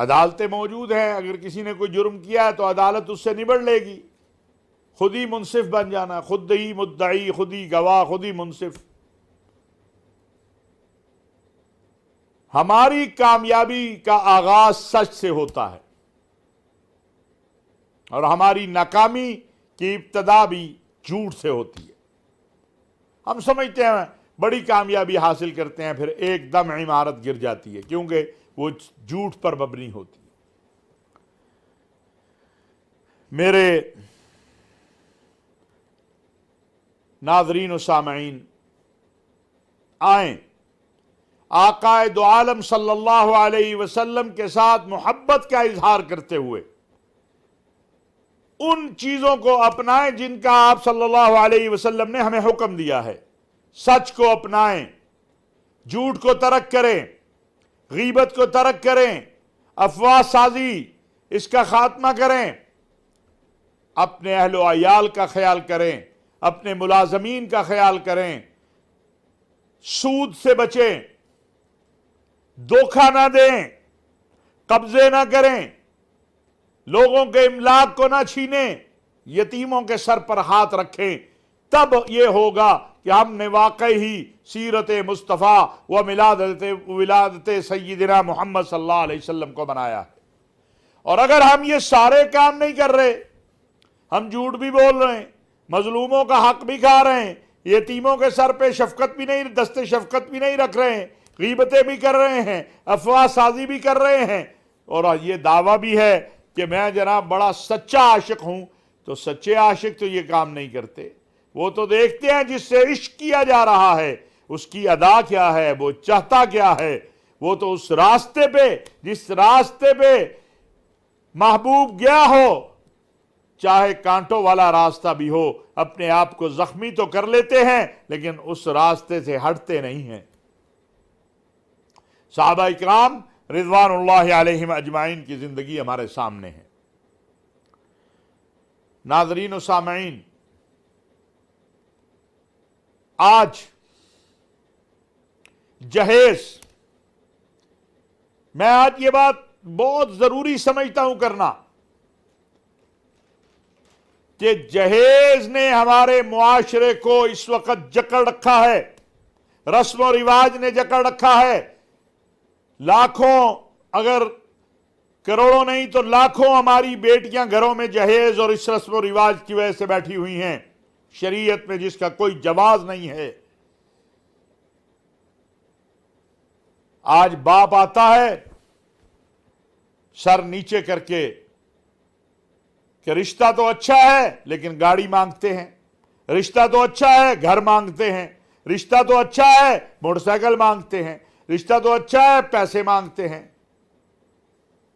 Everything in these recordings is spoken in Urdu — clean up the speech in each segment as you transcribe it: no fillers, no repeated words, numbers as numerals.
عدالتیں موجود ہیں، اگر کسی نے کوئی جرم کیا ہے تو عدالت اس سے نبڑ لے گی. خود ہی منصف بن جانا، خود ہی مدعی، خود ہی گواہ، خود ہی منصف. ہماری کامیابی کا آغاز سچ سے ہوتا ہے، اور ہماری ناکامی کی ابتدا بھی جھوٹ سے ہوتی ہے. ہم سمجھتے ہیں بڑی کامیابی حاصل کرتے ہیں، پھر ایک دم عمارت گر جاتی ہے، کیونکہ وہ جھوٹ پر مبنی ہوتی ہے. میرے ناظرین و سامعین، آئیں آقا دو عالم صلی اللہ علیہ وسلم کے ساتھ محبت کا اظہار کرتے ہوئے ان چیزوں کو اپنائیں جن کا آپ صلی اللہ علیہ وسلم نے ہمیں حکم دیا ہے. سچ کو اپنائیں، جھوٹ کو ترک کریں، غیبت کو ترک کریں، افواہ سازی اس کا خاتمہ کریں، اپنے اہل و عیال کا خیال کریں، اپنے ملازمین کا خیال کریں، سود سے بچیں، دھوکہ نہ دیں، قبضے نہ کریں، لوگوں کے املاک کو نہ چھینیں، یتیموں کے سر پر ہاتھ رکھیں. تب یہ ہوگا کہ ہم نے واقعی ہی سیرت مصطفیٰ و ولادت سیدنا محمد صلی اللہ علیہ وسلم کو بنایا ہے. اور اگر ہم یہ سارے کام نہیں کر رہے، ہم جھوٹ بھی بول رہے ہیں، مظلوموں کا حق بھی کھا رہے ہیں، یتیموں کے سر پہ شفقت بھی نہیں، دست شفقت بھی نہیں رکھ رہے ہیں، غیبتیں بھی کر رہے ہیں، افواہ سازی بھی کر رہے ہیں، اور یہ دعویٰ بھی ہے کہ میں جناب بڑا سچا عاشق ہوں، تو سچے عاشق تو یہ کام نہیں کرتے. وہ تو دیکھتے ہیں جس سے عشق کیا جا رہا ہے اس کی ادا کیا ہے، وہ چاہتا کیا ہے. وہ تو اس راستے پہ، جس راستے پہ محبوب گیا ہو، چاہے کانٹوں والا راستہ بھی ہو، اپنے آپ کو زخمی تو کر لیتے ہیں لیکن اس راستے سے ہٹتے نہیں ہیں. صحابہ اکرام رضوان اللہ علیہم اجمعین کی زندگی ہمارے سامنے ہے. ناظرین و سامعین، آج جہیز، میں آج یہ بات بہت ضروری سمجھتا ہوں کرنا، کہ جہیز نے ہمارے معاشرے کو اس وقت جکڑ رکھا ہے، رسم و رواج نے جکڑ رکھا ہے. لاکھوں، اگر کروڑوں نہیں تو لاکھوں ہماری بیٹیاں گھروں میں جہیز اور اس رسم و رواج کی وجہ سے بیٹھی ہوئی ہیں، شریعت میں جس کا کوئی جواز نہیں ہے. آج باپ آتا ہے سر نیچے کر کے کہ رشتہ تو اچھا ہے لیکن گاڑی مانگتے ہیں، رشتہ تو اچھا ہے گھر مانگتے ہیں، رشتہ تو اچھا ہے موٹر سائیکل مانگتے ہیں، رشتہ تو اچھا ہے پیسے مانگتے ہیں.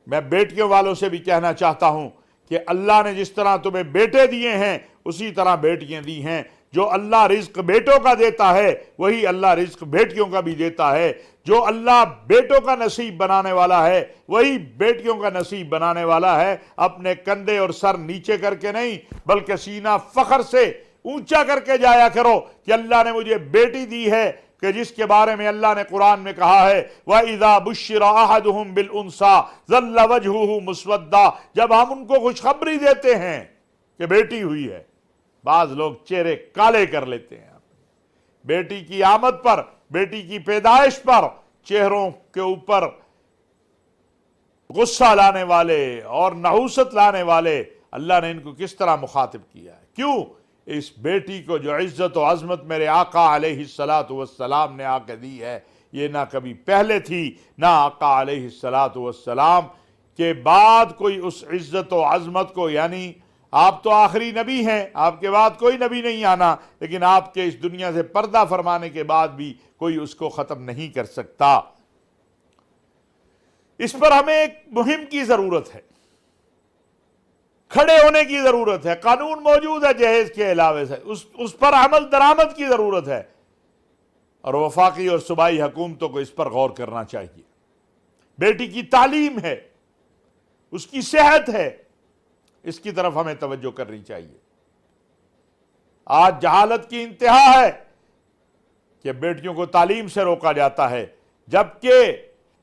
میں بیٹیوں والوں سے بھی کہنا چاہتا ہوں کہ اللہ نے جس طرح تمہیں بیٹے دیے ہیں اسی طرح بیٹیاں دی ہیں. جو اللہ رزق بیٹوں کا دیتا ہے وہی اللہ رزق بیٹیوں کا بھی دیتا ہے. جو اللہ بیٹوں کا نصیب بنانے والا ہے وہی بیٹیوں کا نصیب بنانے والا ہے. اپنے کندھے اور سر نیچے کر کے نہیں بلکہ سینہ فخر سے اونچا کر کے جایا کرو کہ اللہ نے مجھے بیٹی دی ہے، کہ جس کے بارے میں اللہ نے قرآن میں کہا ہے وَإِذَا بُشِّرَ أَحَدُهُمْ بِالْأُنْثَى ظَلَّ وَجْهُهُ مُسْوَدًّا. جب ہم ان کو خوشخبری دیتے ہیں کہ بیٹی ہوئی ہے، بعض لوگ چہرے کالے کر لیتے ہیں. بیٹی کی آمد پر، بیٹی کی پیدائش پر چہروں کے اوپر غصہ لانے والے اور نحوست لانے والے، اللہ نے ان کو کس طرح مخاطب کیا ہے. کیوں؟ اس بیٹی کو جو عزت و عظمت میرے آقا علیہ الصلاۃ والسلام نے آ کے دی ہے، یہ نہ کبھی پہلے تھی نہ آقا علیہ الصلاۃ والسلام کے بعد کوئی اس عزت و عظمت کو. یعنی آپ تو آخری نبی ہیں، آپ کے بعد کوئی نبی نہیں آنا، لیکن آپ کے اس دنیا سے پردہ فرمانے کے بعد بھی کوئی اس کو ختم نہیں کر سکتا. اس پر ہمیں ایک مہم کی ضرورت ہے، کھڑے ہونے کی ضرورت ہے. قانون موجود ہے جہیز کے علاوہ سے، اس پر عمل درآمد کی ضرورت ہے، اور وفاقی اور صوبائی حکومتوں کو اس پر غور کرنا چاہیے. بیٹی کی تعلیم ہے، اس کی صحت ہے، اس کی طرف ہمیں توجہ کرنی چاہیے. آج جہالت کی انتہا ہے کہ بیٹیوں کو تعلیم سے روکا جاتا ہے، جبکہ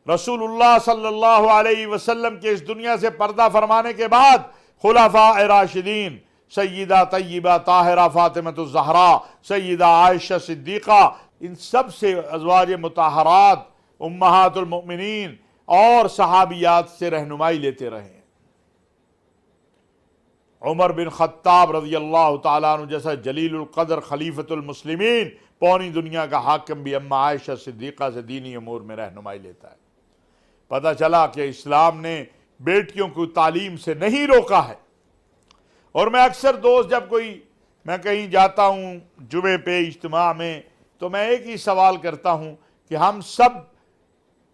رسول اللہ صلی اللہ علیہ وسلم کے اس دنیا سے پردہ فرمانے کے بعد خلفاء راشدین سیدہ طیبہ طاہرہ فاطمۃ الزہرا، سیدہ عائشہ صدیقہ، ان سب سے ازواج مطہرات امہات المؤمنین اور صحابیات سے رہنمائی لیتے رہے۔ عمر بن خطاب رضی اللہ تعالیٰ عنہ جیسا جلیل القدر خلیفۃ المسلمین، پوری دنیا کا حاکم بھی اما عائشہ صدیقہ سے دینی امور میں رہنمائی لیتا ہے۔ پتہ چلا کہ اسلام نے بیٹیوں کو تعلیم سے نہیں روکا ہے۔ اور میں اکثر دوست جب میں کہیں جاتا ہوں جمعے پہ اجتماع میں، تو میں ایک ہی سوال کرتا ہوں کہ ہم سب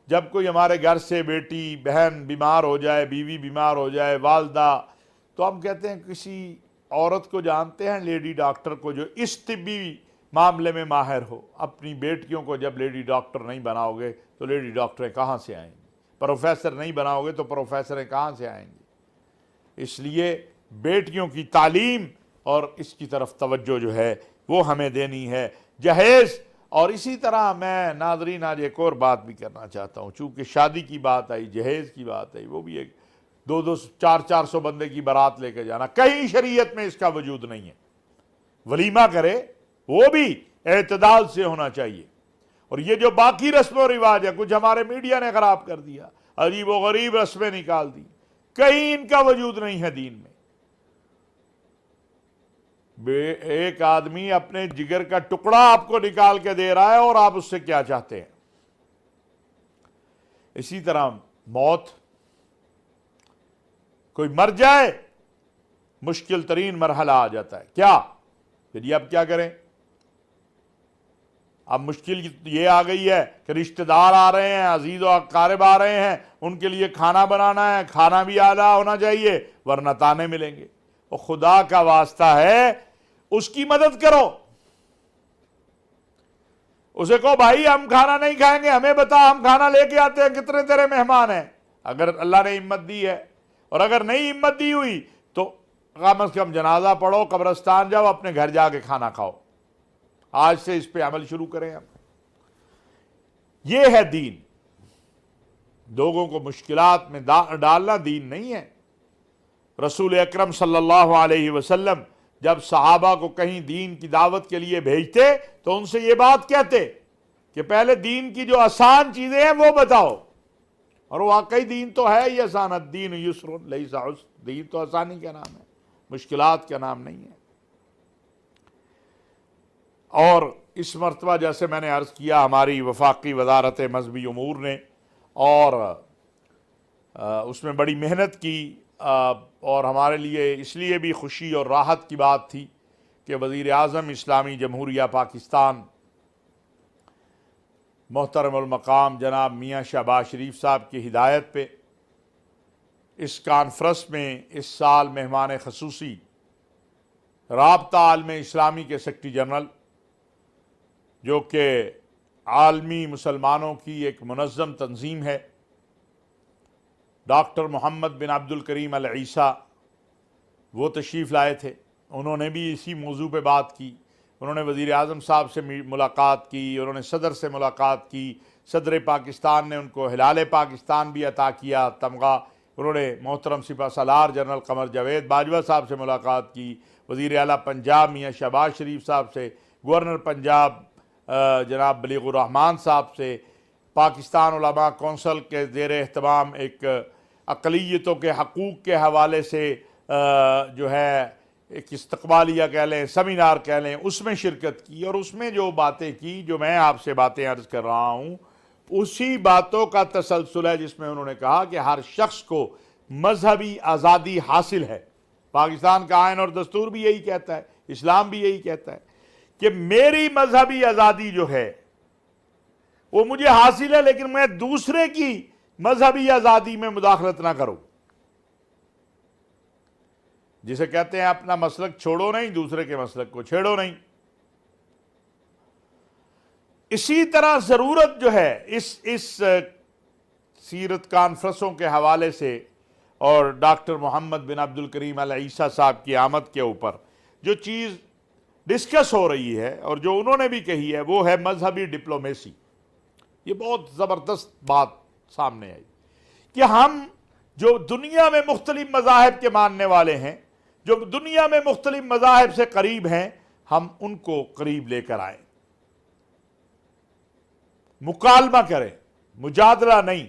جب کوئی ہمارے گھر سے بیٹی بہن بیمار ہو جائے، بیوی بیمار ہو جائے، والدہ، تو ہم کہتے ہیں کسی عورت کو جانتے ہیں لیڈی ڈاکٹر کو جو اس طبی معاملے میں ماہر ہو؟ اپنی بیٹیوں کو جب لیڈی ڈاکٹر نہیں بناؤ گے تو لیڈی ڈاکٹریں کہاں سے آئیں گی؟ پروفیسر نہیں بناؤ گے تو پروفیسریں کہاں سے آئیں گی؟ اس لیے بیٹیوں کی تعلیم اور اس کی طرف توجہ جو ہے وہ ہمیں دینی ہے، جہیز۔ اور اسی طرح میں ناظرین آج ایک اور بات بھی کرنا چاہتا ہوں، چونکہ شادی کی بات آئی، جہیز کی بات آئی، وہ بھی ایک 200-400 بندے کی بارات لے کے جانا، کہیں شریعت میں اس کا وجود نہیں ہے۔ ولیمہ کرے وہ بھی اعتدال سے ہونا چاہیے۔ اور یہ جو باقی رسم و رواج ہے، کچھ ہمارے میڈیا نے خراب کر دیا، عجیب و غریب رسمیں نکال دی، کہیں ان کا وجود نہیں ہے دین میں۔ ایک آدمی اپنے جگر کا ٹکڑا آپ کو نکال کے دے رہا ہے اور آپ اس سے کیا چاہتے ہیں؟ اسی طرح موت، کوئی مر جائے مشکل ترین مرحلہ آ جاتا ہے، کیا پھر یہ اب کیا کریں؟ اب مشکل یہ آ گئی ہے کہ رشتہ دار آ رہے ہیں، عزیز و اقارب آ رہے ہیں، ان کے لیے کھانا بنانا ہے، کھانا بھی اعلیٰ ہونا چاہیے ورنہ تانے ملیں گے۔ اور خدا کا واسطہ ہے اس کی مدد کرو، اسے کہو بھائی ہم کھانا نہیں کھائیں گے، ہمیں بتا، ہم کھانا لے کے آتے ہیں، کتنے تیرے مہمان ہیں، اگر اللہ نے ہمت دی ہے۔ اور اگر نہیں ہمت دی ہوئی تو کم از کم جنازہ پڑھو، قبرستان جاؤ، اپنے گھر جا کے کھانا کھاؤ۔ آج سے اس پہ عمل شروع کریں ہم۔ یہ ہے دین۔ لوگوں کو مشکلات میں ڈالنا دین نہیں ہے۔ رسول اکرم صلی اللہ علیہ وسلم جب صحابہ کو کہیں دین کی دعوت کے لیے بھیجتے تو ان سے یہ بات کہتے کہ پہلے دین کی جو آسان چیزیں ہیں وہ بتاؤ۔ اور واقعی دین تو ہے ہی آسان، الدین یسر لیس عسر، دین تو آسانی کا نام ہے، مشکلات کا نام نہیں ہے۔ اور اس مرتبہ جیسے میں نے عرض کیا، ہماری وفاقی وزارت مذہبی امور نے اور اس میں بڑی محنت کی، اور ہمارے لیے اس لیے بھی خوشی اور راحت کی بات تھی کہ وزیر اعظم اسلامی جمہوریہ پاکستان محترم المقام جناب میاں شہباز شریف صاحب کی ہدایت پہ اس کانفرنس میں اس سال مہمان خصوصی رابطہ عالم اسلامی کے سیکرٹری جنرل، جو کہ عالمی مسلمانوں کی ایک منظم تنظیم ہے، ڈاکٹر محمد بن عبد الکریم العیسیٰ، وہ تشریف لائے تھے۔ انہوں نے بھی اسی موضوع پہ بات کی۔ انہوں نے وزیر اعظم صاحب سے ملاقات کی، انہوں نے صدر سے ملاقات کی، صدر پاکستان نے ان کو ہلال پاکستان بھی عطا کیا تمغہ، انہوں نے محترم سپہ سالار جنرل قمر جاوید باجوہ صاحب سے ملاقات کی، وزیر اعلیٰ پنجاب میاں شہباز شریف صاحب سے، گورنر پنجاب جناب بلیغ الرحمان صاحب سے، پاکستان علماء کونسل کے زیر اہتمام ایک اقلیتوں کے حقوق کے حوالے سے جو ہے ایک استقبالیہ کہہ لیں، سیمینار کہہ لیں، اس میں شرکت کی، اور اس میں جو باتیں کی، جو میں آپ سے باتیں عرض کر رہا ہوں، اسی باتوں کا تسلسل ہے جس میں انہوں نے کہا کہ ہر شخص کو مذہبی آزادی حاصل ہے۔ پاکستان کا آئین اور دستور بھی یہی کہتا ہے، اسلام بھی یہی کہتا ہے کہ میری مذہبی آزادی جو ہے وہ مجھے حاصل ہے، لیکن میں دوسرے کی مذہبی آزادی میں مداخلت نہ کروں۔ جسے کہتے ہیں اپنا مسلک چھوڑو نہیں، دوسرے کے مسلک کو چھیڑو نہیں۔ اسی طرح ضرورت جو ہے اس سیرت کانفرنسوں کے حوالے سے اور ڈاکٹر محمد بن عبد الکریم العیسیٰ صاحب کی آمد کے اوپر جو چیز ڈسکس ہو رہی ہے اور جو انہوں نے بھی کہی ہے وہ ہے مذہبی ڈپلومیسی۔ یہ بہت زبردست بات سامنے آئی کہ ہم جو دنیا میں مختلف مذاہب کے ماننے والے ہیں، جو دنیا میں مختلف مذاہب سے قریب ہیں، ہم ان کو قریب لے کر آئیں، مکالمہ کریں، مجادلہ نہیں۔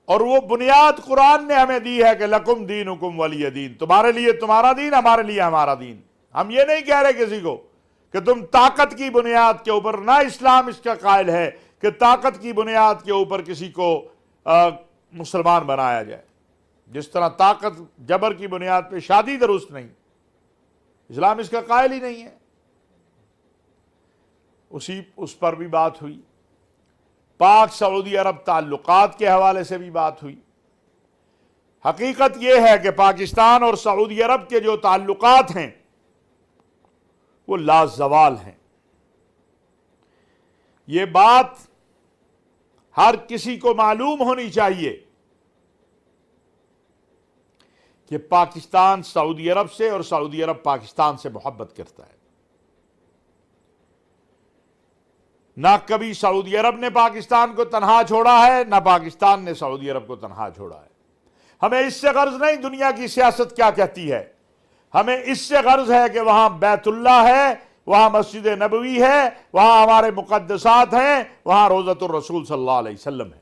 اور وہ بنیاد قرآن نے ہمیں دی ہے کہ لکم دینکم ولی دین، تمہارے لیے تمہارا دین، ہمارے لیے ہمارا دین۔ ہم یہ نہیں کہہ رہے کسی کو کہ تم طاقت کی بنیاد کے اوپر، نہ اسلام اس کا قائل ہے کہ طاقت کی بنیاد کے اوپر کسی کو مسلمان بنایا جائے۔ جس طرح طاقت جبر کی بنیاد پہ شادی درست نہیں، اسلام اس کا قائل ہی نہیں ہے۔ اس پر بھی بات ہوئی، پاک سعودی عرب تعلقات کے حوالے سے بھی بات ہوئی۔ حقیقت یہ ہے کہ پاکستان اور سعودی عرب کے جو تعلقات ہیں وہ لازوال ہیں۔ یہ بات ہر کسی کو معلوم ہونی چاہیے کہ پاکستان سعودی عرب سے اور سعودی عرب پاکستان سے محبت کرتا ہے۔ نہ کبھی سعودی عرب نے پاکستان کو تنہا چھوڑا ہے، نہ پاکستان نے سعودی عرب کو تنہا چھوڑا ہے۔ ہمیں اس سے غرض نہیں دنیا کی سیاست کیا کہتی ہے، ہمیں اس سے غرض ہے کہ وہاں بیت اللہ ہے، وہاں مسجد نبوی ہے، وہاں ہمارے مقدسات ہیں، وہاں روضۃ الرسول صلی اللہ علیہ وسلم ہے۔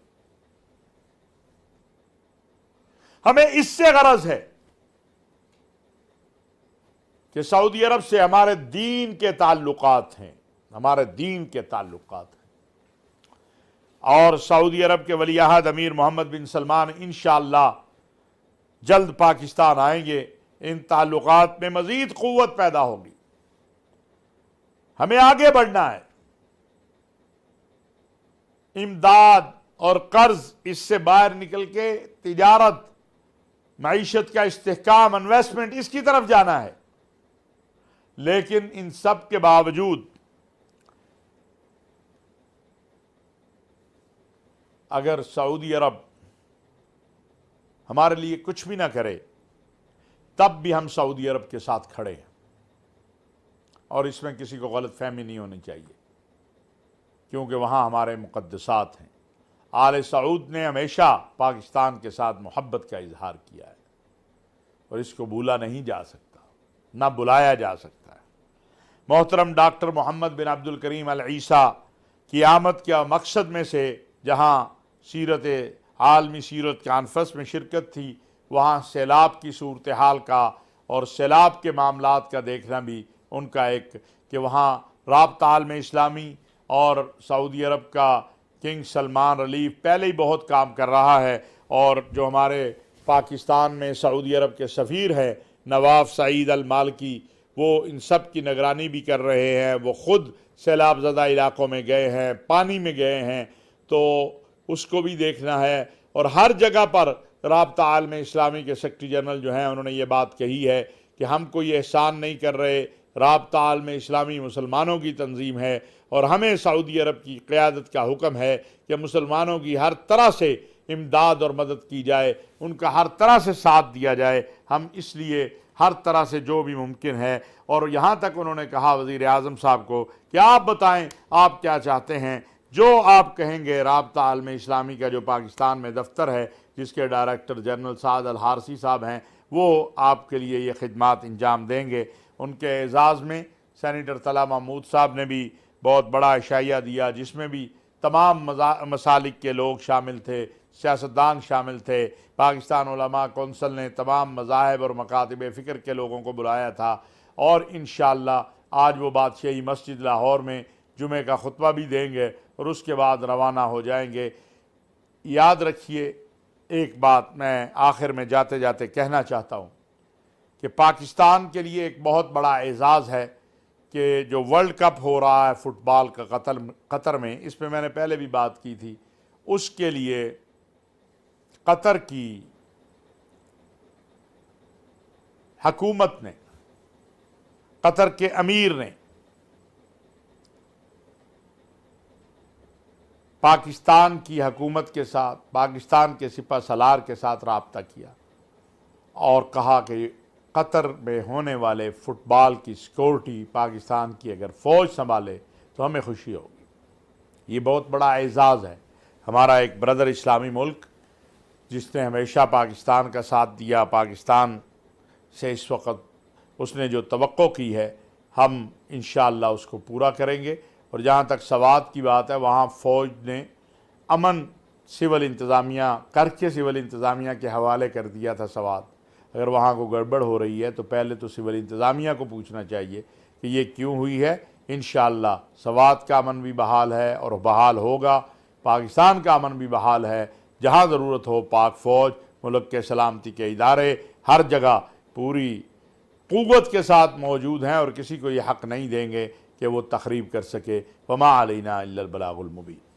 ہمیں اس سے غرض ہے کہ سعودی عرب سے ہمارے دین کے تعلقات ہیں، ہمارے دین کے تعلقات ہیں۔ اور سعودی عرب کے ولی عہد امیر محمد بن سلمان انشاءاللہ جلد پاکستان آئیں گے، ان تعلقات میں مزید قوت پیدا ہوگی۔ ہمیں آگے بڑھنا ہے، امداد اور قرض اس سے باہر نکل کے تجارت، معیشت کا استحکام، انویسٹمنٹ، اس کی طرف جانا ہے۔ لیکن ان سب کے باوجود اگر سعودی عرب ہمارے لیے کچھ بھی نہ کرے تب بھی ہم سعودی عرب کے ساتھ کھڑے ہیں، اور اس میں کسی کو غلط فہمی نہیں ہونی چاہیے، کیونکہ وہاں ہمارے مقدسات ہیں۔ آل سعود نے ہمیشہ پاکستان کے ساتھ محبت کا اظہار کیا ہے، اور اس کو بھولا نہیں جا سکتا، نہ بلایا جا سکتا ہے۔ محترم ڈاکٹر محمد بن عبد الکریم العیسیٰ کی آمد کے مقصد میں سے جہاں عالمی سیرت کانفرنس میں شرکت تھی، وہاں سیلاب کی صورتحال کا اور سیلاب کے معاملات کا دیکھنا بھی ان کا ایک، کہ وہاں رابطہ عالم اسلامی اور سعودی عرب کا کنگ سلمان ریلیف پہلے ہی بہت کام کر رہا ہے، اور جو ہمارے پاکستان میں سعودی عرب کے سفیر ہیں نواف سعید المالکی، وہ ان سب کی نگرانی بھی کر رہے ہیں۔ وہ خود سیلاب زدہ علاقوں میں گئے ہیں، پانی میں گئے ہیں، تو اس کو بھی دیکھنا ہے۔ اور ہر جگہ پر رابطہ عالم اسلامی کے سیکرٹری جنرل جو ہیں انہوں نے یہ بات کہی ہے کہ ہم کوئی احسان نہیں کر رہے، رابطہ عالم اسلامی مسلمانوں کی تنظیم ہے، اور ہمیں سعودی عرب کی قیادت کا حکم ہے کہ مسلمانوں کی ہر طرح سے امداد اور مدد کی جائے، ان کا ہر طرح سے ساتھ دیا جائے۔ ہم اس لیے ہر طرح سے جو بھی ممکن ہے، اور یہاں تک انہوں نے کہا وزیر اعظم صاحب کو کہ آپ بتائیں آپ کیا چاہتے ہیں، جو آپ کہیں گے رابطہ عالم اسلامی کا جو پاکستان میں دفتر ہے، جس کے ڈائریکٹر جنرل سعد الحارثی صاحب ہیں، وہ آپ کے لیے یہ خدمات انجام دیں گے۔ ان کے اعزاز میں سینیٹر طلحہ محمود صاحب نے بھی بہت بڑا عشائیہ دیا، جس میں بھی تمام مسالک کے لوگ شامل تھے، سیاستدان شامل تھے۔ پاکستان علماء کونسل نے تمام مذاہب اور مکاتب فکر کے لوگوں کو بلایا تھا، اور انشاءاللہ آج وہ بادشاہی مسجد لاہور میں جمعہ کا خطبہ بھی دیں گے، اور اس کے بعد روانہ ہو جائیں گے۔ یاد رکھیے ایک بات میں آخر میں جاتے جاتے کہنا چاہتا ہوں کہ پاکستان کے لیے ایک بہت بڑا اعزاز ہے کہ جو ورلڈ کپ ہو رہا ہے فٹ بال کا قطر میں، اس پہ میں نے پہلے بھی بات کی تھی، اس کے لیے قطر کی حکومت نے، قطر کے امیر نے پاکستان کی حکومت کے ساتھ، پاکستان کے سپہ سالار کے ساتھ رابطہ کیا، اور کہا کہ قطر میں ہونے والے فٹ بال کی سیکورٹی پاکستان کی اگر فوج سنبھالے تو ہمیں خوشی ہوگی۔ یہ بہت بڑا اعزاز ہے۔ ہمارا ایک بردر اسلامی ملک جس نے ہمیشہ پاکستان کا ساتھ دیا، پاکستان سے اس وقت اس نے جو توقع کی ہے ہم انشاءاللہ اس کو پورا کریں گے۔ اور جہاں تک سوات کی بات ہے، وہاں فوج نے امن سول انتظامیہ کر کے سول انتظامیہ کے حوالے کر دیا تھا سوات۔ اگر وہاں کو گڑبڑ ہو رہی ہے تو پہلے تو سول انتظامیہ کو پوچھنا چاہیے کہ یہ کیوں ہوئی ہے۔ انشاءاللہ سوات کا امن بھی بحال ہے اور بحال ہوگا، پاکستان کا امن بھی بحال ہے۔ جہاں ضرورت ہو پاک فوج، ملک کے سلامتی کے ادارے ہر جگہ پوری قوت کے ساتھ موجود ہیں اور کسی کو یہ حق نہیں دیں گے کہ وہ تخریب کر سکے۔ وما علینا الا البلاغ المبین۔